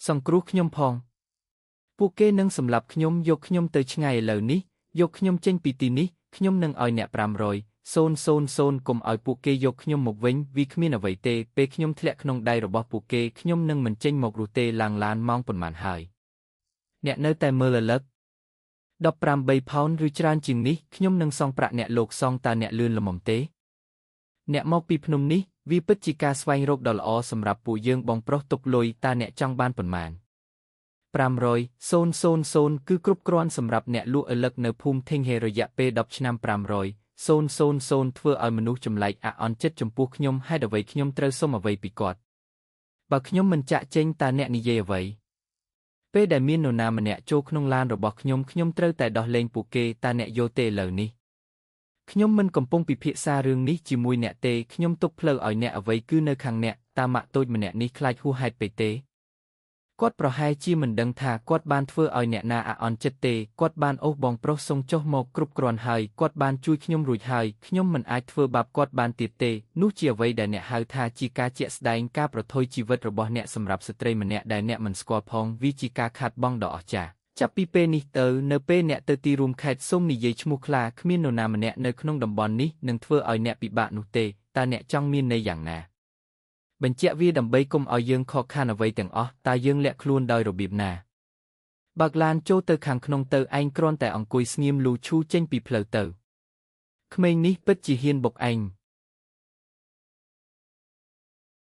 សង្គ្រោះខ្ញុំផងពួកគេនឹងសម្លាប់ខ្ញុំយកខ្ញុំទៅឆ្ងាយឥឡូវនេះយកខ្ញុំចេញពីទីនេះខ្ញុំនឹងឲ្យអ្នក500,000កុំឲ្យពួកគេយកខ្ញុំមកវិញវាគ្មានអ្វីទេពេលខ្ញុំធ្លាក់ក្នុងដៃរបស់ពួកគេខ្ញុំនឹងមិនចេញមករស់ទេឡើងឡានម៉ោងប៉ុន្មានហើយអ្នកនៅតែមើលរលឹក18ផោនឬច្រើនជាងនេះខ្ញុំនឹងសងប្រាក់អ្នកលោកសងតើអ្នកលឿនល្មមទេអ្នកមកពីភ្នំនេះវាពិតជាការស្វែងរកដ៏ល្អសម្រាប់ពួកយើងបងប្រុសទុកលុយតើអ្នកចង់បានប៉ុន្មាន500,000គឺគ្រប់គ្រាន់សម្រាប់អ្នកលក់ឪឡឹកនៅភូមិថេងហេរយៈពេល10ឆ្នាំ500,000ធ្វើឲ្យមនុស្សចម្លែកអាក់អន់ចិត្តចំពោះខ្ញុំហេតុអ្វីខ្ញុំត្រូវសុំអ្វីពីគាត់បើខ្ញុំមិនចាក់ចេញតើអ្នកនិយាយអ្វីពេលដែលមាននរណាម្នាក់ចូលក្នុងឡានរបស់ខ្ញុំត្រូវតែដោះលែងពួកគេតើអ្នកយល់ទេឥឡូវនេះខ្ញុំមិនកំពុងពិភាក្សារឿងនេះជាមួយអ្នកទេខ្ញុំទុកផ្លូវឲ្យអ្នកអ្វីគឺនៅខាងអ្នកតាម៉ាក់តូចម្នាក់នេះខ្លាចហួសហេតុពេកទេគាត់ប្រហែលជាមិនដឹងថាគាត់បានធ្វើឲ្យអ្នកណាអាក់អន់ចិត្តទេគាត់បានអូសបងប្រុសសុងចុះមកគ្រប់គ្រាន់ហើយគាត់បានជួយខ្ញុំរួចហើយខ្ញុំមិនអាចធ្វើបាបគាត់បានទៀតទេនោះជាអ្វីដែលអ្នកហៅថាជាការជាក់ស្ដែងការប្រថុយជីវិតរបស់អ្នកសម្រាប់ស្ត្រីម្នាក់ដែលអ្នកមិនស្គាល់ផងវាជាការខាតបង់ដ៏អស្ចារ្យចាប់ពីពេលនេះទៅនៅពេលអ្នកទៅទីរួមខេត្តសូមនិយាយឈ្មោះខ្លាគ្មាននរណាម្នាក់នៅក្នុងតំបន់នេះនឹងធ្វើឲ្យអ្នកពិបាកនោះទេតើអ្នកចង់មានន័យយ៉ាងណាបញ្ជាក់វាដើម្បីកុំឲ្យយើងខកខានអ្វីទាំងអស់តើយើងលាក់ខ្លួនដោយរបៀបណាបើកឡានចូលទៅខាងក្នុងទៅឯងគ្រាន់តែអង្គុយស្ងៀមលូឈូចេញពីផ្លូវទៅក្មេងនេះពិតជាហ៊ានបុកឯង